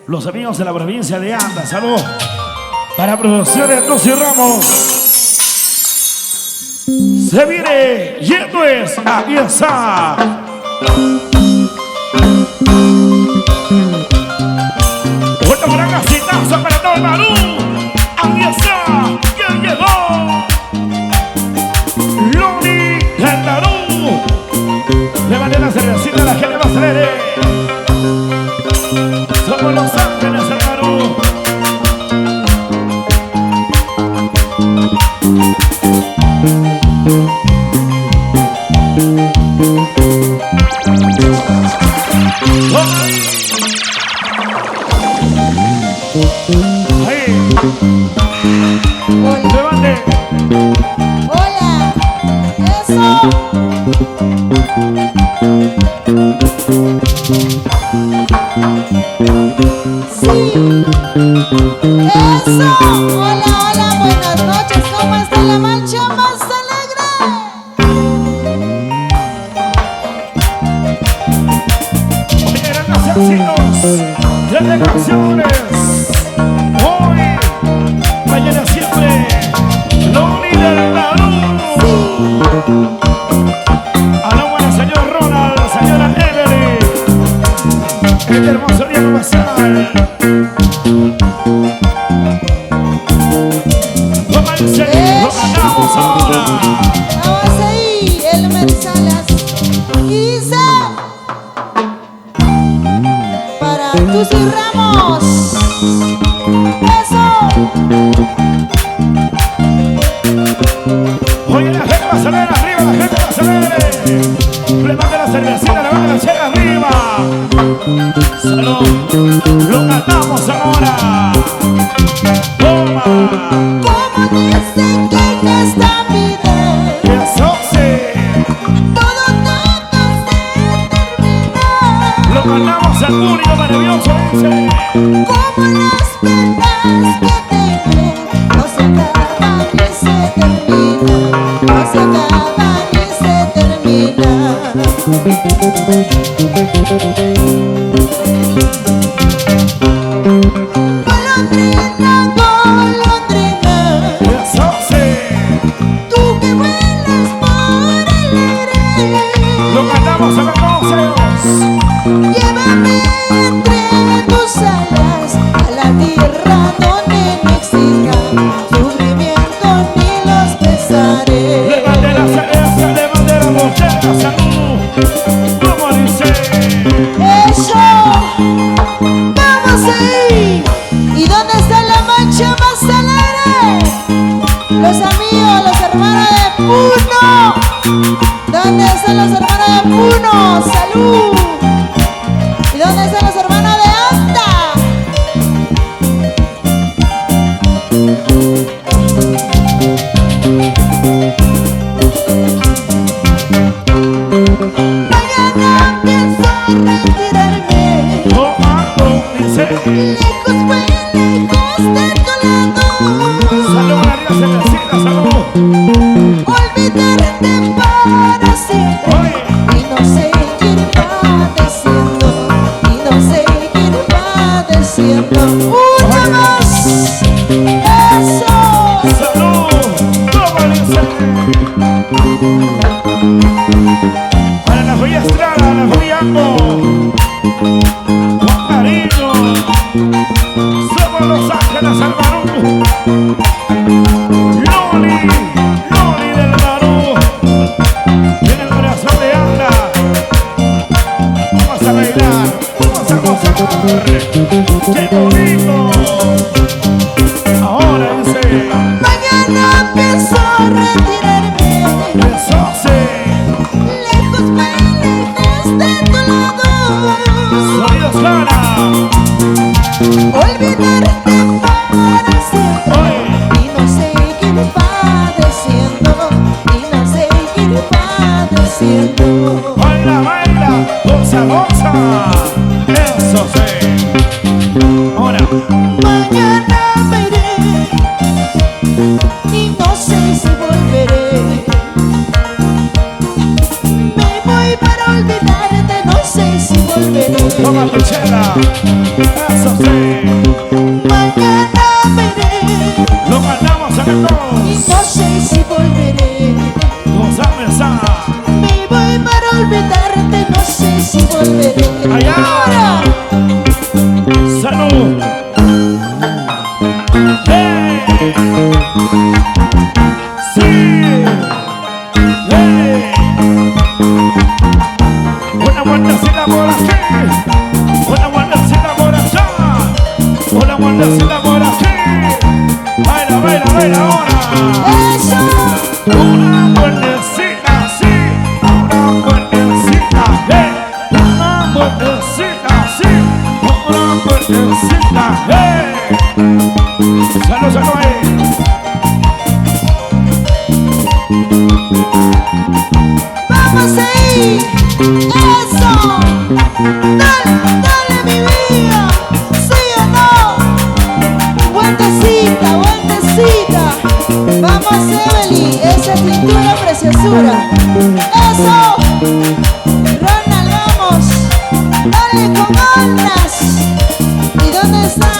los amigos de la provincia de Anda. Salud para Producciones Lucy Ramos. Se viene y esto es Aquí está. Una gran casitazo para todo el Barú. Aquí está, ¿quién llegó? Loni del Barú. Levante la cervecita a la gente más alegre. Somos Los Ángeles del Barú. Levante. Hola, eso. Sí, eso. Hola, hola, buenas noches. ¿Cómo está la marcha más alegre? Oye, grandes éxitos, grandes canciones. Hoy, mañana siempre. Loni del Barú. A la buena señor Ronald, señora Evelyn. Este hermoso día comercial. Lo ganamos ahora. Vamos ahí, el Mersalas. Y dice: para Lucy Ramos. Eso. Oye, la gente va a salir arriba, la gente va a salir. Levante la cervecita, levante la chela arriba. Salud, lo cantamos ahora. Toma. Como dicen que en esta vida Eso sí, todo se termina. lo cantamos al público maravilloso, dice. Como las penas que tengo no se acaban ni se terminan. No se acaban ni se terminan. Golondrina, golondrina, Eso sí, tú que vuelas por el aire, lo cantamos a los consejos. llévame entre tus alas a la tierra donde no existan sufrimiento ni los pesares. Levante la cerveza, levante la botella, salud. Como dice. Eso, vamos ahí. ¿Y dónde está la mancha más alegre? Los amigos, los hermanos de Puno. ¿Dónde están los hermanos de Puno? ¡Salud! ¿Y dónde están los hermanos de Anda? Mañana pienso retirarme, Tomando, dice. lejos, muy lejos de tu lado. Salud, María, cervecita, salud. Olvidarte para siempre Oye, y no seguir padeciendo, y no seguir padeciendo. ¡Una más! ¡Eso! salud. Como dice. Para la joya Estrada, la joya Ambo. Juan Marino. Somos Los Ángeles del Barú. Loni del Barú. Y en el corazón de Anda. Vamos a bailar, vamos a gozar. ¡Qué bonito! Ahora dice. Mañana pienso retirarme, Eso sí. lejos, muy lejos de tu lado. Sonidos Lara. Olvidarte para siempre Oye. y no seguir padeciendo, y no seguir padeciendo. Baila, baila, goza, goza. Eso sí. Ahora, Mañana me iré y no sé si volveré. Me voy para olvidarte, no sé si volveré. toma tu chela. Eso Mañana veré. Lo cantamos a Y no sé si volveré. Los Amesa. Me voy para olvidarte, no sé si volveré. Allá. Ahora. Salud. Hey. Sí. Hey. Una vueltecita por aquí. Una vueltecita por allá. Una vueltecita por aquí. Baila, baila, baila ahora. Eso. Una vueltecita, sí. Una vueltecita, hey. Una vueltecita, sí. Una vueltecita, hey. Salud, salud ahí. Vamos ahí. Eso. Dale, dale mi vida. ¿Sí o no? Vueltecita, vueltecita. Vamos, Evelyn. Esa cintura preciosura. Eso. Ronald, vamos. Dale con ganas. ¿Y dónde está?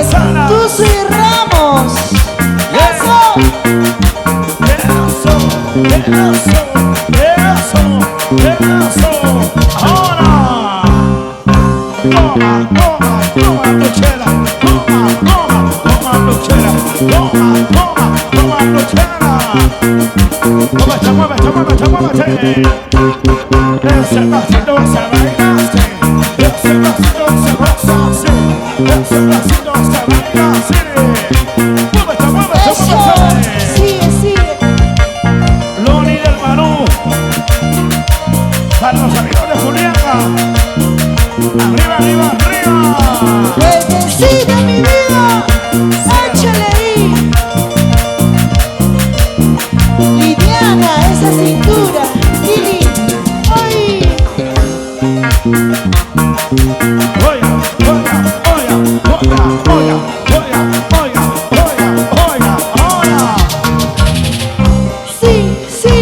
Sana. Tuzo y Ramos. Eso. Eso, eso, eso, eso. Ahora. Toma, toma, toma, Luchela. Toma, toma, toma, Luchela. Toma, toma, toma, Luchela. Muévete, muévete, muévete, muévete. Ese pasito se bailaste. Ese pasito se goza así. Ese pasito se baila así. Muévete, muévete, Eso. muévete. Sigue, sigue. Loni del Barú. Para los amigos de Juliana. Arriba, arriba, arriba. Vueltecita mi vida. Échale ahí. Lidiana, esa cintura. Lili. Ay. Oiga, oiga, oiga, oiga, oiga, oiga, oiga, oiga, oiga, oiga. Sí, sí,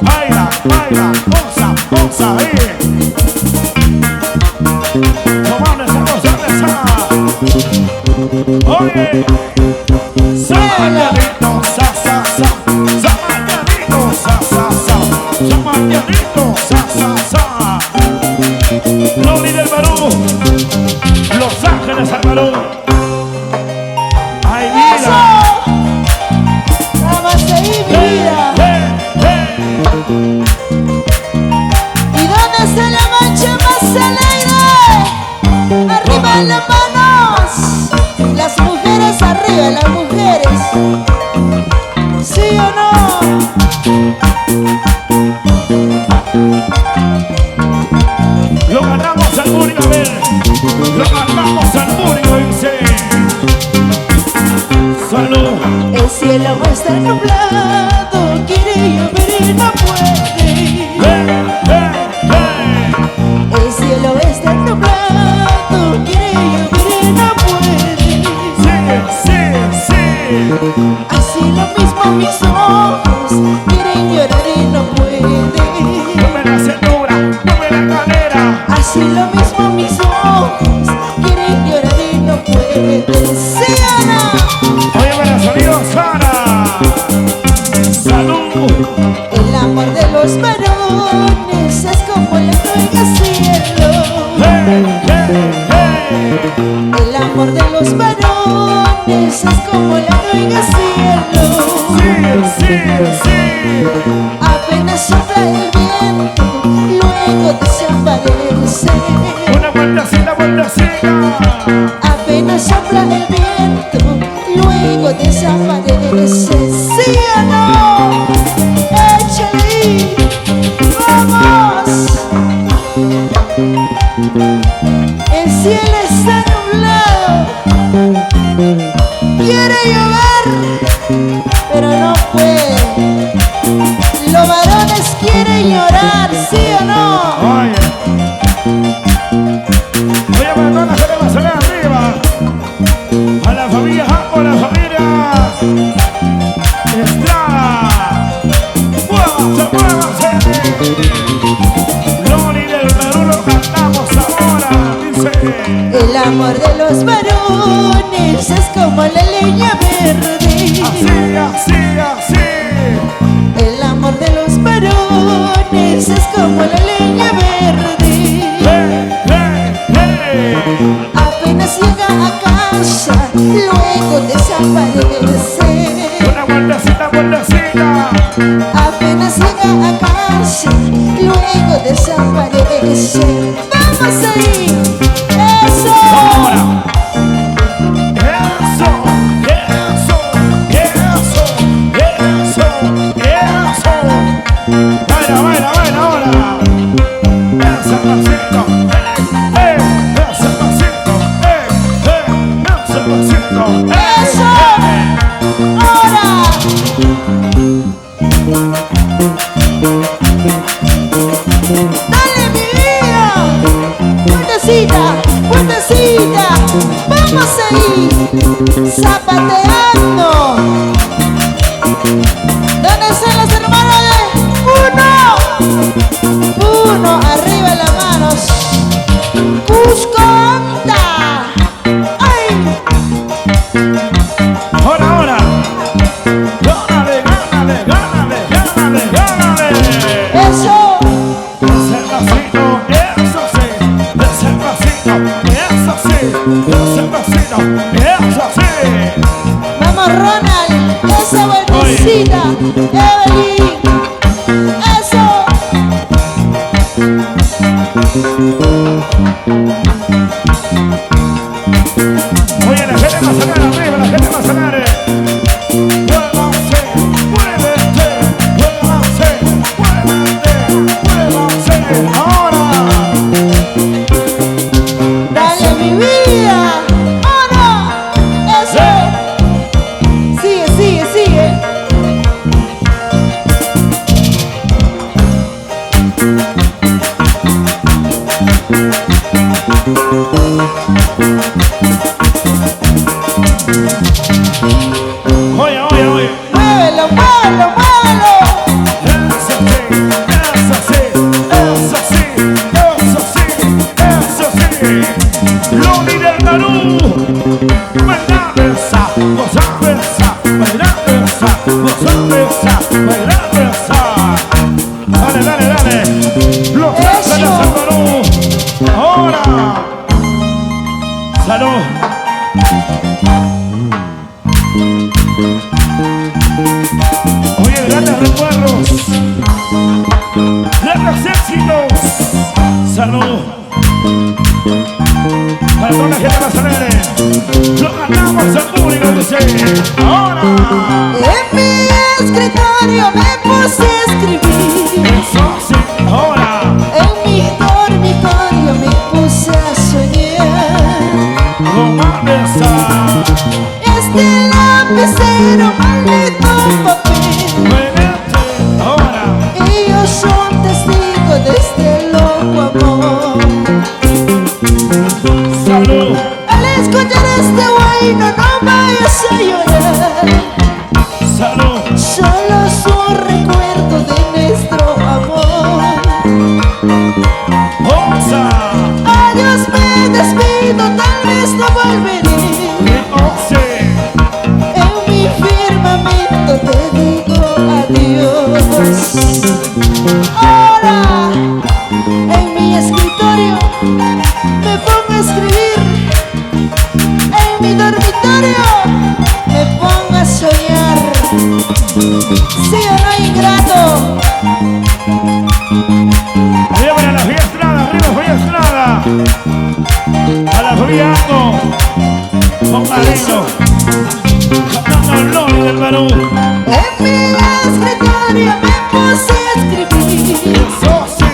Baila, baila, goza, goza, tomando esa cosa de esa. Oye, Samanianito, sa, sa, sa. Samanianito, sa, sa, sa. Samanianito, sa, sa, sa. Loni del Barú. Los Ángeles al Barú. Ay, eso. mira. Vamos ahí, mi vida. ¿Y dónde está la mancha más alegre? Arriba las manos. Las mujeres arriba, las mujeres. ¿Sí o no? Lo ganamos al público, a ver. Lo ganamos al público, dice. Salud. El cielo está nublado, quiere llover y no puede. El cielo está nublado, quiere llover y no puede. Sí, sí, sí. Así lo mismo mis ojos quieren llorar y no pueden. Mueve la cintura, mueve la cadera. Así lo mismo mis ojos quieren llorar y no pueden. Sí, Ana. Oye, buenos sonidos, Sara. Salud. El amor de los varones es como la nube al cielo. El amor de los varones es como la nube al cielo. Sí, sí, sí. Apenas sopla el viento, luego desaparece. Una vueltecita, vueltecita. Apenas sopla el viento, luego desaparece. ¿Sí o no? Échale ahí. ¡Vamos! El cielo está nublado. Quiere llover, pero no puede. Los varones quieren llorar, ¿sí o no? Oye. Oye, para todas las que le vas a ver arriba. A la familia Jaco, a la familia Estrada. Muévanse, muévanse. Loni del Perú lo cantamos ahora, dice. El amor de los varones es como la leña verde. Así, así, así. El amor de los varones es como la leña verde. Apenas llega a casa, luego desaparece. Una vueltecita, vueltecita. Apenas llega a casa, luego desaparece. ¡Vamos ahí! ¡Eso! Ahora. Eso, eso, eso, eso, eso. Baila, baila, baila ahora. Ese pasito, ese pasito, ese pasito. ¡Eso! ¡Ahora! ¡Dale, mi vida! ¡Puertecita! ¡Puertecita! ¡Vamos ahí! ¡Zapateando! ¿Dónde están los hermanos de Puno? Puno, arriba las manos. Cusco anda. ¡Ay! Ahora, ahora. Gánale, gánale, gánale, gánale, gánale. ¡Eso! Ese pasito, eso sí. Ese pasito, eso sí. Ese pasito, eso sí. Vamos, Ronald. Esa vueltecita. Evelyn. Eso. Oye, la gente va a sacar arriba, la gente va a sacar. Muévanse, muévete, muévanse, muévete, muévanse. Ahora. Dale, mi vida. ¡Oh, no! Eso. Sigue, sigue, sigue. Oye, oye, oye. Muévelo, muévelo, muévelo. Eso sí, eso sí, eso sí, eso sí, eso sí. Loli del Perú. Baila besa, goza besa, baila besa, goza besa, baila besa. Dale, dale, dale. Los ángeles del Perú. Ahora. Salud. Oye, grandes recuerdos, grandes éxitos. Salud. Para toda la gente más alegre. Lo ganamos al público, dice. Ahora. En mi escritorio me puse a escribir. Eso sí, ahora. En mi dormitorio me puse a soñar. Toma besa. Este lapicero, maldito papel. Muévete, ahora. Ellos son testigos de este loco amor. Salud. Al escuchar este guayno no vayas a llorar. Salud. Solo es un recuerdo de nuestro amor. Osa. Adiós, me despido, tal vez no volveré. En mi firmamento te digo adiós. Ahora, en mi escritorio me pongo a escribir. En mi dormitorio me pongo a soñar. ¿Sí o no, ingrato? Arriba a la vía Estrada, arriba vía Estrada. A la vía Alto. Con Marino. Cantando el Loli del Perú. En mi escritorio me puse a escribir. Eso sí,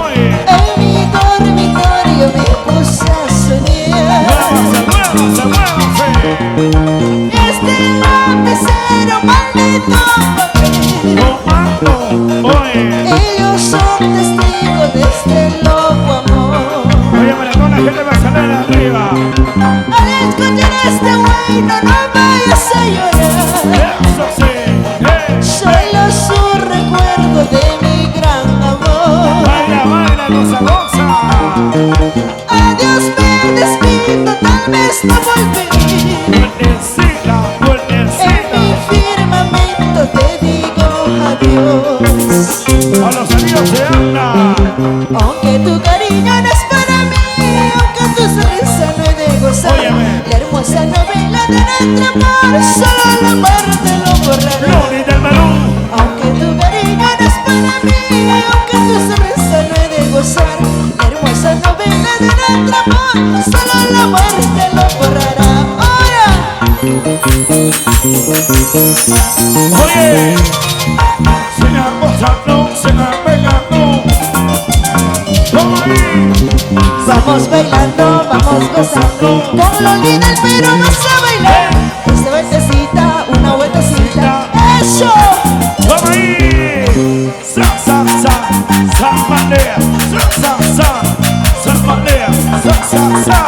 oye. En mi dormitorio me puse a soñar. Muévanse, muévanse, muévanse. Este lapicero, maldito papel. Tomando, oye. Ellos son testigos de este loco amor. Oye, para toda la gente va a salir arriba. Al escuchar este guayno no vayas a llorar. Eso sí, Solo es un recuerdo de mi gran amor. baila, baila, goza, goza. Adiós, me despido. está por venir. Vueltecita, En vueltecita. mi firmamento te digo adiós. A los amigos se anda. Aunque tu cariño no es para mí, aunque tu sonrisa no he de gozar. Óyeme. La hermosa novela de nuestro amor, solo la muerte lo borrará. Loni del Barú. Aunque tu cariño no es para mí, aunque tu sonrisa no he de gozar. La hermosa novela de nuestro amor, solo la muerte lo borrará. Ahora, Oye, sigan gozando, sigan pegando. Toma ahí. vamos bailando, vamos gozando. Con Loli del Perú vas a bailar. Esta vueltecita, una vueltecita. ¡Eso! Toma ahí. Sa, sa, sa, zapatea. Sa, sa, sa, zapatea. Sa, sa, sa,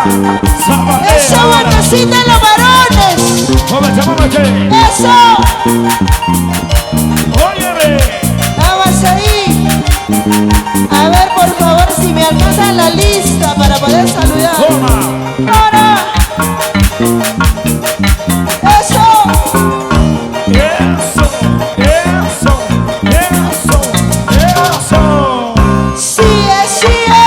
zapatea. ¡Eso, vueltecita, los varones! Móvete, móvete. ¡Eso! Óyeme. Vamos ahí. A ver, por favor, si me alcanzan la lista para poder saludar. Toma. ¡Ahora! ¡Eso! Eso, eso, eso, eso. ¡Sigue, sigue!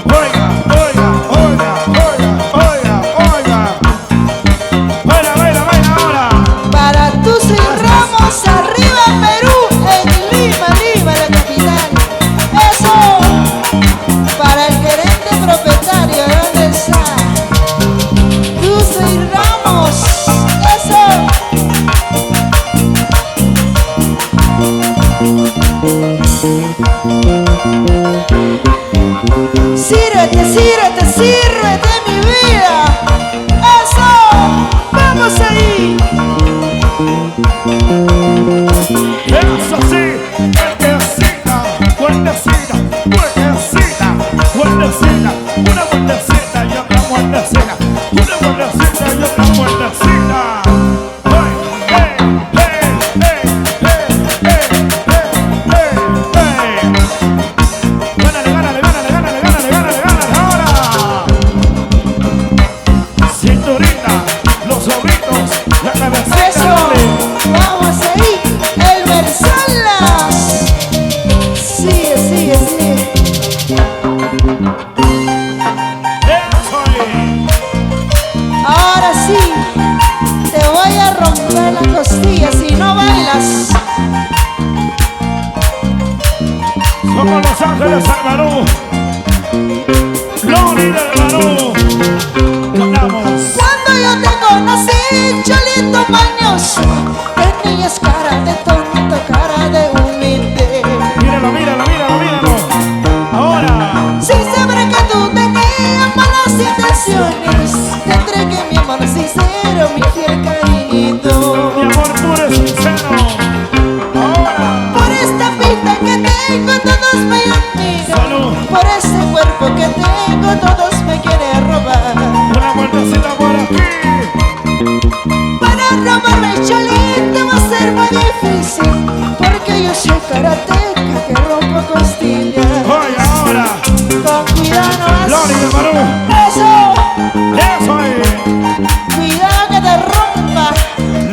Oiga, oiga, oiga, oiga, oiga, oiga. Baila, baila, baila ahora. Para tus y Ramos, arriba Perú, en Lima, Lima, la capital. ¡Eso! Para el gerente propietario, ¿dónde está? Tus y Ramos, ¡eso! Sírvete, sírvete, sírvete mi vida. ¡Eso! ¡Vamos ahí! Eso sí, vueltecita, vueltecita, vueltecita, vueltecita. Una vueltecita y otra vueltecita. Una vueltecita y otra vueltecita. Hey, hey, hey, hey, hey, hey, hey, hey, hey. Gánale, gánale, gánale, gánale, gánale, gánale, gánale ahora. Cinturita, los sobritos, la cabecita, ¡Eso! dale. ¡Vamos ahí! ¡El Versalas! Sigue, sigue, sigue. Eso ahí. Ahora sí, te voy a romper la costilla si no bailas. Somos Los Ángeles del Barú. Loni del Barú. Cantamos. Cuando yo te conocí, cholito mañoso, tenías cara de tonto, cara de humilde. Míralo, míralo, míralo, míralo. Ahora. Sin saber que tú tenías malas intenciones, te entregué mi amor sincero, mi fiel cariñito. Mi amor puro y sincero. Ahora. Por esta pinta que tengo todos me admiran. Salud. Por ese cuerpo que tengo todos me quieren robar. Una vueltecita por aquí. Para robarme el cholito va a ser muy difícil, porque yo soy karateca que rompo costillas. Oye, ahora. Con cuidado Loni del nomás. Barú. Eso, Eso ahí. cuidado que te rompa,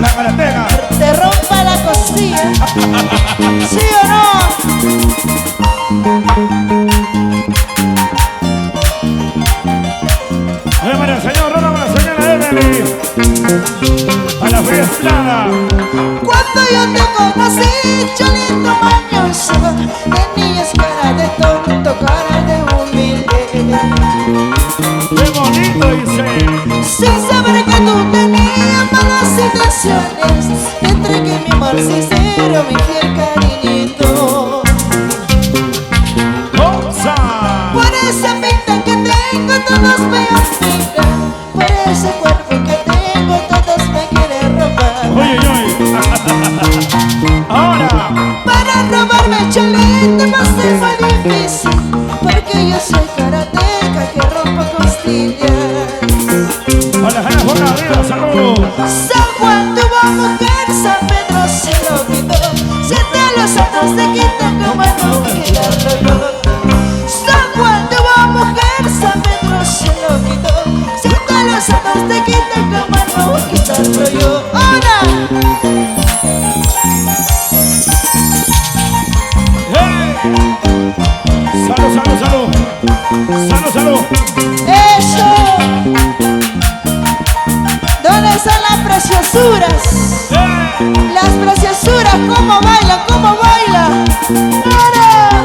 La karateca. te rompa la costilla. ¿Sí o no? Oye, María Señor, rola para la señora Emily. A la fiestada. Cuando yo te conocí, cholito mañoso, tenías cara de tonto, cara de humilde. Qué bonito dice. Sin saber que tú tenías malas intenciones, te entregué mi amor sincero, mi fiel cariñito. Cosa. Por esa pinta que tengo todos me admiran, por ese cuerpo que tengo todos me quieren robar. Oye, oye. Ahora. Para robarme el cholito va a ser muy difícil, porque yo soy karateca que rompo costillas. A la gente por arriba, salud. San Juan tuvo mujer, San Pedro se lo quitó. Siete los santos se quitan como no quitarlo yo. San Juan tuvo mujer, San Pedro se lo Salud, salud. Eso. ¿Dónde están las preciosuras? Las preciosuras, ¿cómo bailan? ¿Cómo bailan? ¡Para!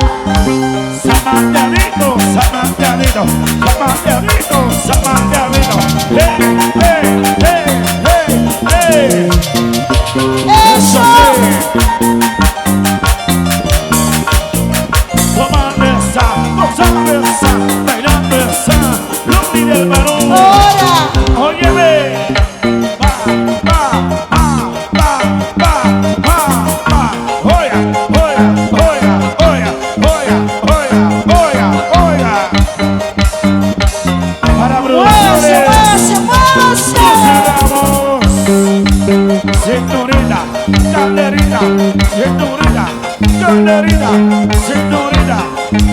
Zamanteadito, zamanteadito, zamanteadito, zamanteadito. Eso. Tomando esa, gozando esa, bailando esa, Loli del Barón. Ahora. Óyeme. Oiga, oiga, oiga, oiga, oiga, oiga, oiga, oiga. Para Muévase, producciones. muévase, muévase. Señorita, calerita, señorita, calerita, señorita,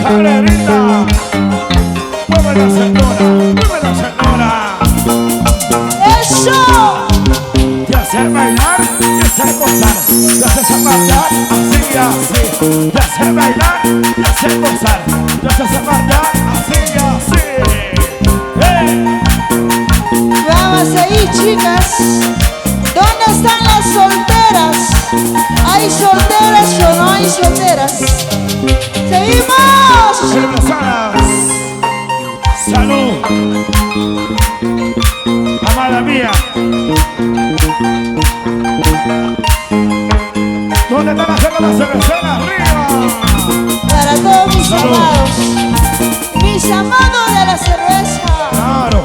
calerita. Mueve la señora, mueve la señora. Eso. Te hace bailar, te hace gozar, te hace zapatear, así, así. Te hace bailar, te hace gozar, te hace zapatear, así, así. Vamos ahí, chicas. ¿Dónde están las solteras? ¿Hay solteras o no hay solteras? ¡Seguimos! Cervezanas, salud, amada mía. ¿Dónde están las cerveceras? ¡Arriba! Para todos mis Salud. amados. Mis amados de la cerveza. Claro,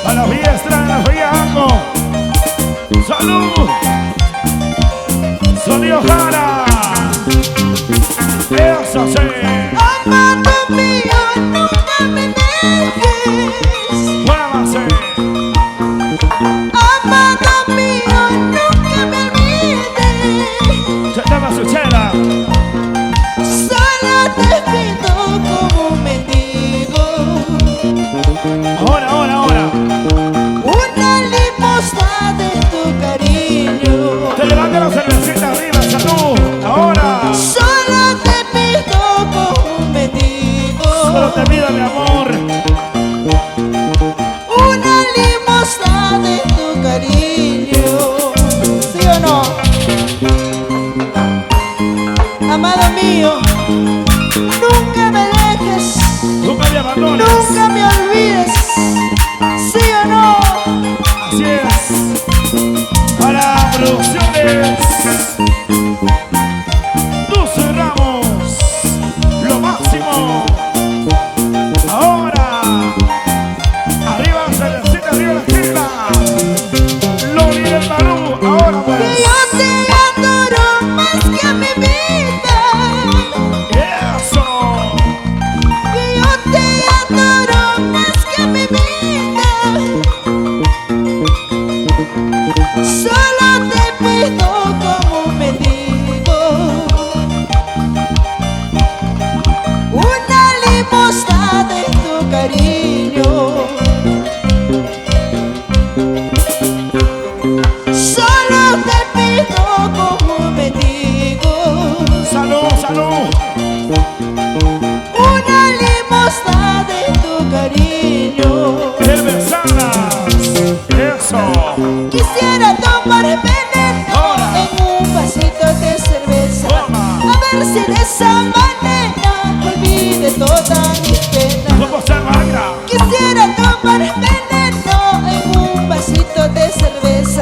a la fiesta, a la fiesta. ¡Salud! Sonido Jara. Eso sí. Amado mío, nunca me dejes. Muévase. Amado mío, nunca me olvides. Se llama su chela. Solo te pido como un mendigo Ahora, ahora, ahora. una limosna de tu cariño. Te levanta la cervecita arriba, salud. Ahora. Solo te pido como un mendigo Solo te pido, mi amor. una limosna de tu cariño. ¿Sí o no? Amado mío, nunca me dejes, Nunca me abandones. nunca me olvides. ¿Sí o no? Así es. Para producciones. 12 Ramos. Lo máximo. Ahora. Arriba la cervecita, arriba la esquina. Loli del Barú. Ahora Que pues. yo te adoro más que a mi vida. Eso. Que yo te adoro más que a mi vida. Solo te pido como me digo una limosna de tu cariño. Solo te pido como me digo Salud, salud. una limosna de tu cariño. Cervezanas. Eso. Quisiera tomar veneno Ahora. en un vasito de cerveza. Toma. A ver si de esa manera olvide todas mis penas. ¿Cómo se baila? Quisiera tomar veneno en un vasito de cerveza.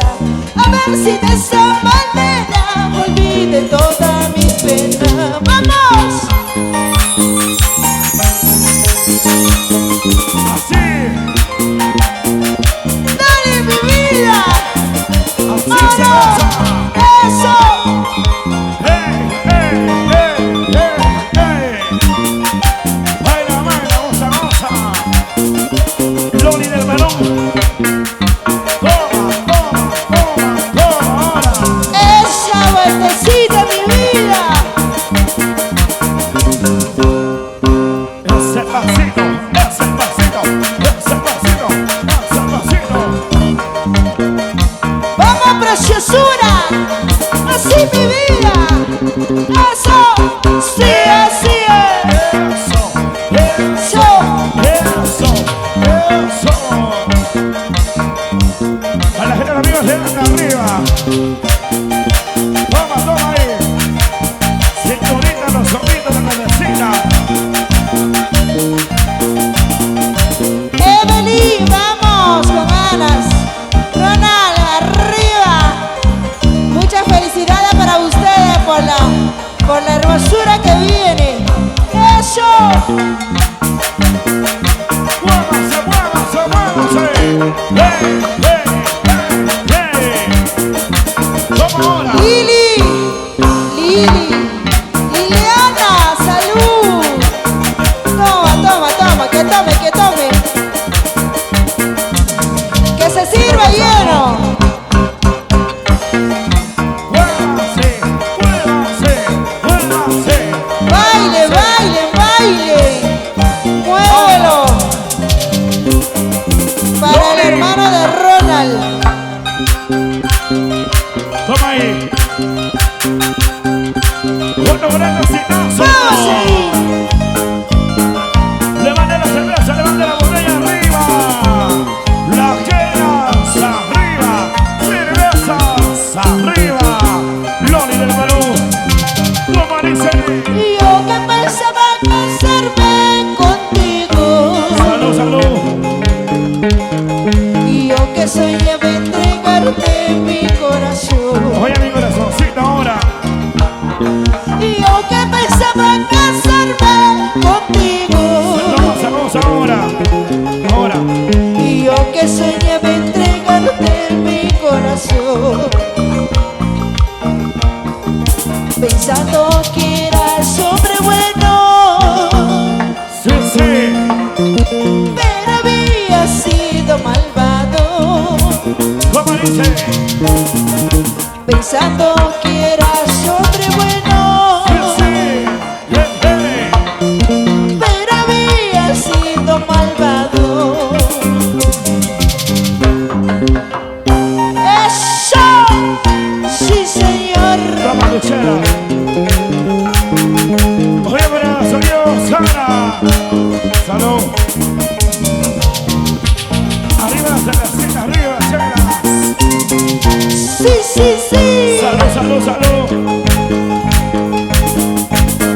A ver si de esa manera olvide todas mis penas. ¡Vamos! Así. ¡Dale, mi vida! Así se ¡Vamos! goza. ¡Eso! ¡Hey, hey, hey, hey, hey! Baila, baila, goza, goza. Loli del Barón. Toma, toma, toma, toma ahora. ¡Esa vueltecita, mi vida! Ese pasito, ese pasito, ese pasito, ese pasito. ¡Vamos, preciosura! ¡Así, mi vida! ¡Eso! ¡Sí, así es! Eso, eso. ¡Eso! ¿Cómo ahora? Lili, Liliana, salud. Toma, que tome. Que se sirva lleno. Muévanse. Baile. Muévelo. Para el hermano de Ronald. Toma ahí. Bueno, Muévase. levante la cerveza, levante la botella arriba. Las quedas arriba. Cervezas arriba. Loli del Perú. Toma, dice. Y yo que pensaba casarme contigo. Salud. Y yo que soñaba entregarte mi corazón. Oye, mi corazoncito ahora. Y yo que pensaba casarme contigo. Vamos ahora. Y yo que soñaba entregarte mi corazón. Pensando que eras hombre bueno, Sí. pero había sido malvado. ¿Cómo dice? Pensando que eras hombre bueno, Sí. pero había sido malvado. ¡Eso! ¡Sí, señor! Toma, Luchera. Oye, para sonido, Sara. Salud. Arriba la cervecita, arriba, Chela. Sí. Salud.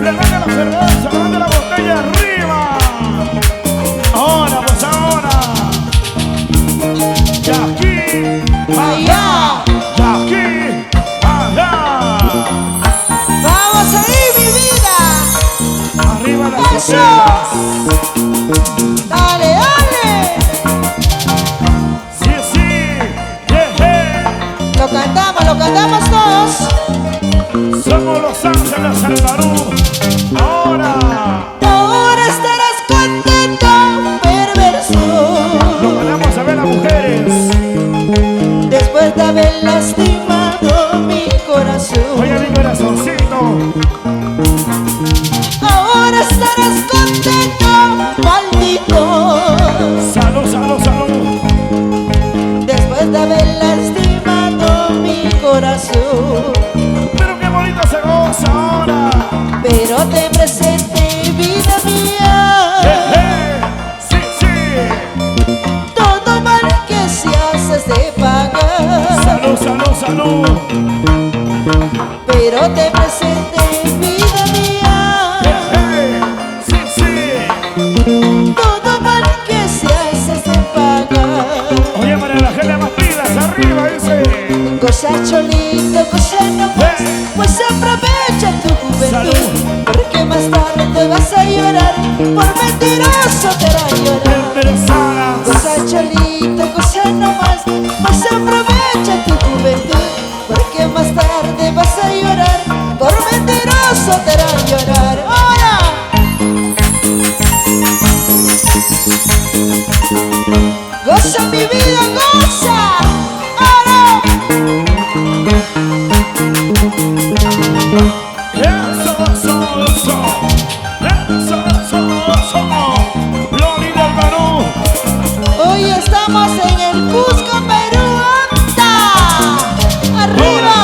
Levanta la cerveza, levanta la botella arriba. Ahora. Y aquí, allá. ¡Vamos ahí, mi vida! Arriba las ¡Eso! botellas. ¡Dale! Sí. Lo cantamos todos. Somos los ángeles del Perú. Ahora estarás contento, perverso. Nos ganamos a ver las mujeres. Después de haber lastimado mi corazón. Oye, mi corazoncito. Ahora estarás contento, maldito. Salud. Después de haber lastimado mi corazón. Pero qué bonito se goza ahora. Pero te presenté, vida mía. Sí. Todo mal que se hace se paga. Salud. Pero te presenté, vida mía. Sí. Todo mal que se hace se paga. Oye, para la gente más pilas, arriba dice. Goza cholito, goza no más, pues aprovecha tu juventud. Salud. Porque más tarde te vas a llorar, por mentiroso te hará llorar. Interesadas. Goza cholito, goza no más, pues aprovecha tu juventud. Porque más tarde vas a llorar, por mentiroso te hará llorar. ¡Ahora! Goza mi vida, goza. ¡Ahora! Eso. Loli del Perú. Hoy estamos en el Cusco, Perú. ¡Anda! ¡Arriba!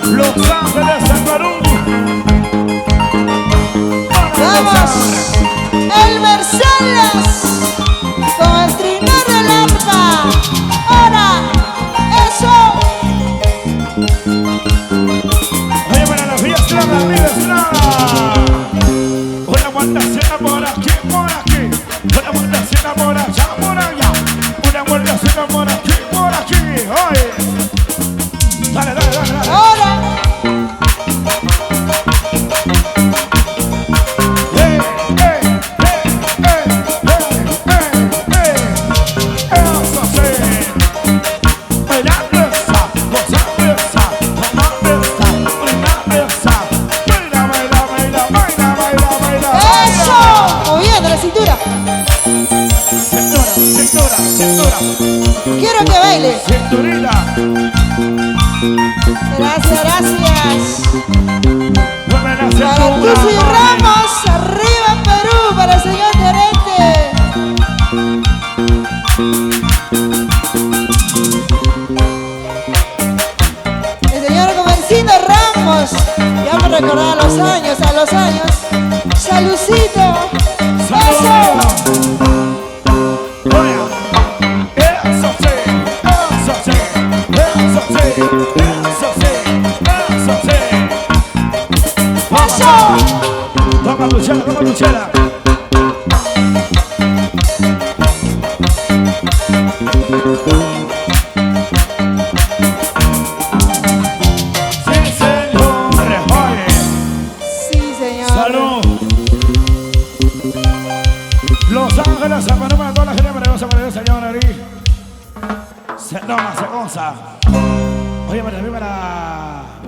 Los Ángeles del Perú. ¡Vamos! ¡El Mercedes! Con el trinar del arpa. ¡Ahora! ¡Eso! Oye, para la fiesta, la fiesta. Una vueltacita por aquí. Una vueltacita por allá. Una vueltacita por aquí. Oye. Dale. ¡Ahora! Cintura, cintura, cintura. Quiero que baile. Cinturita. Gracias, gracias. Mueve la Para cintura. Tusi Ramos, arriba Perú, para el señor gerente. El señor Comercino Ramos. Ya me recordaba a los años. Salucito. Salud. Eso. Oye. Eso sí, eso sí, eso sí, eso sí, eso sí. Eso. Toma tu chela, toma tu chela. Sí, señores, oye. Sí, señor. Salud. Los Ángeles, San Panamá, toda la gente maravillosa, maravillosa, señor Nariz. Se toma, se goza. Oye, para